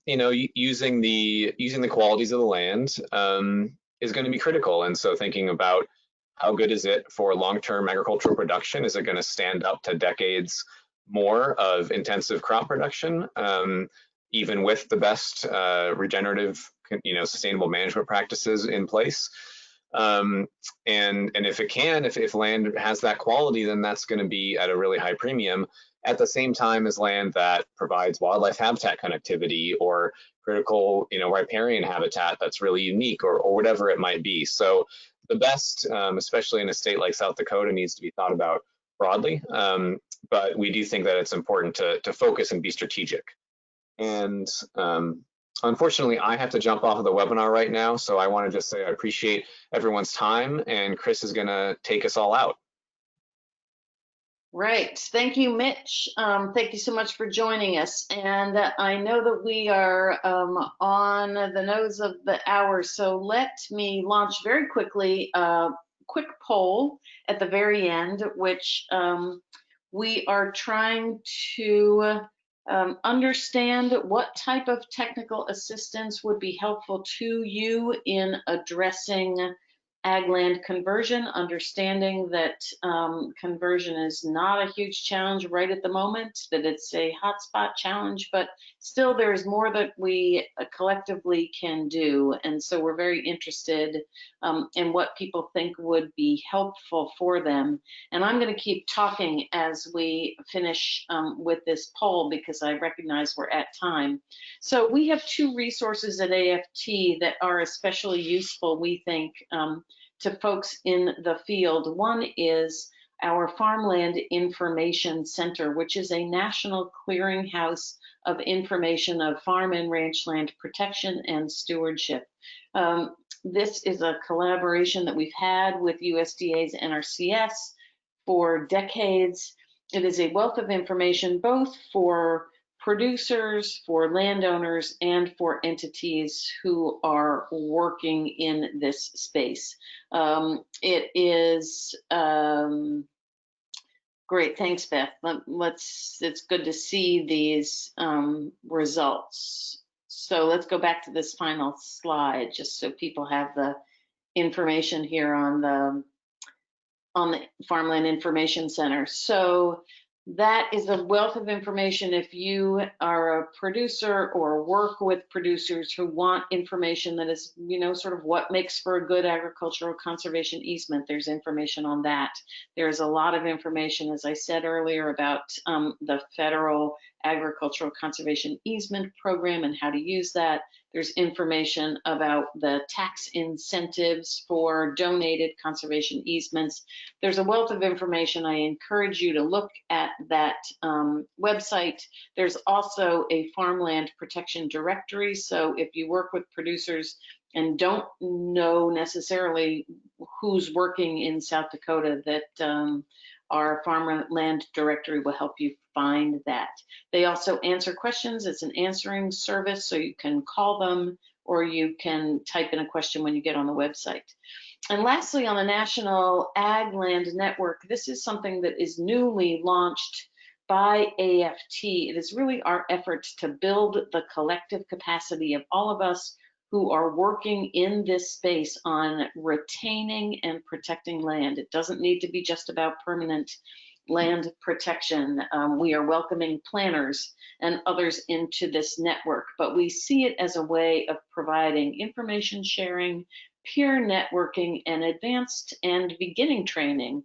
using the qualities of the land is going to be critical. And so thinking about how good is it for long-term agricultural production? Is it going to stand up to decades more of intensive crop production, even with the best regenerative, sustainable management practices in place? And if it can, if land has that quality, then that's going to be at a really high premium, at the same time as land that provides wildlife habitat connectivity or critical, riparian habitat that's really unique, or whatever it might be. So the best, especially in a state like South Dakota, needs to be thought about broadly. But we do think that it's important to focus and be strategic. And unfortunately, I have to jump off of the webinar right now. So I want to just say I appreciate everyone's time, and Chris is going to take us all out. Right. Thank you, Mitch. Thank you so much for joining us. And I know that we are on the nose of the hour, so let me launch very quickly a quick poll at the very end, which we are trying to understand what type of technical assistance would be helpful to you in addressing ag land conversion, understanding that conversion is not a huge challenge right at the moment, that it's a hotspot challenge, but still there's more that we collectively can do. And so we're very interested in what people think would be helpful for them. And I'm going to keep talking as we finish with this poll, because I recognize we're at time. So we have two resources at AFT that are especially useful, we think, to folks in the field. One is our Farmland Information Center, which is a national clearinghouse of information of farm and ranch land protection and stewardship. This is a collaboration that we've had with USDA's NRCS for decades. It is a wealth of information both for producers, for landowners, and for entities who are working in this space. It is great. Thanks, Beth. It's good to see these results. So let's go back to this final slide, just so people have the information here on the Farmland Information Center. So that is a wealth of information if you are a producer or work with producers who want information that is, sort of what makes for a good agricultural conservation easement. There's information on that. There's a lot of information, as I said earlier, about the federal agricultural conservation easement program and how to use that. There's information about the tax incentives for donated conservation easements. There's a wealth of information. I encourage you to look at that website. There's also a farmland protection directory. So if you work with producers and don't know necessarily who's working in South Dakota, that our farmland directory will help you find that. They also answer questions. It's an answering service, so you can call them or you can type in a question when you get on the website. And lastly, on the National Ag Land Network, this is something that is newly launched by AFT. It is really our effort to build the collective capacity of all of us who are working in this space on retaining and protecting land. It doesn't need to be just about permanent land protection. We are welcoming planners and others into this network, but we see it as a way of providing information sharing, peer networking, and advanced and beginning training.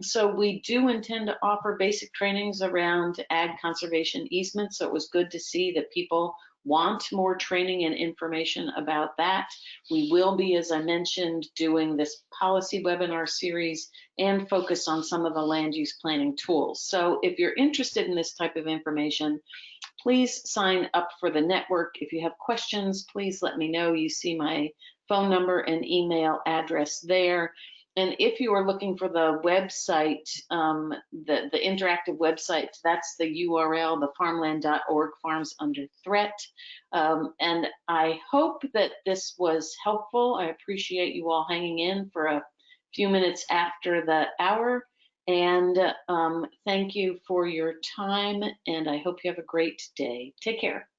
So we do intend to offer basic trainings around ag conservation easements. So it was good to see that people want more training and information about that. We will be, as I mentioned, doing this policy webinar series and focus on some of the land use planning tools. So if you're interested in this type of information, please sign up for the network. If you have questions, please let me know. You see my phone number and email address there. And if you are looking for the website, the interactive website, that's the URL, thefarmland.org, Farms Under Threat. And I hope that this was helpful. I appreciate you all hanging in for a few minutes after the hour. And thank you for your time, and I hope you have a great day. Take care.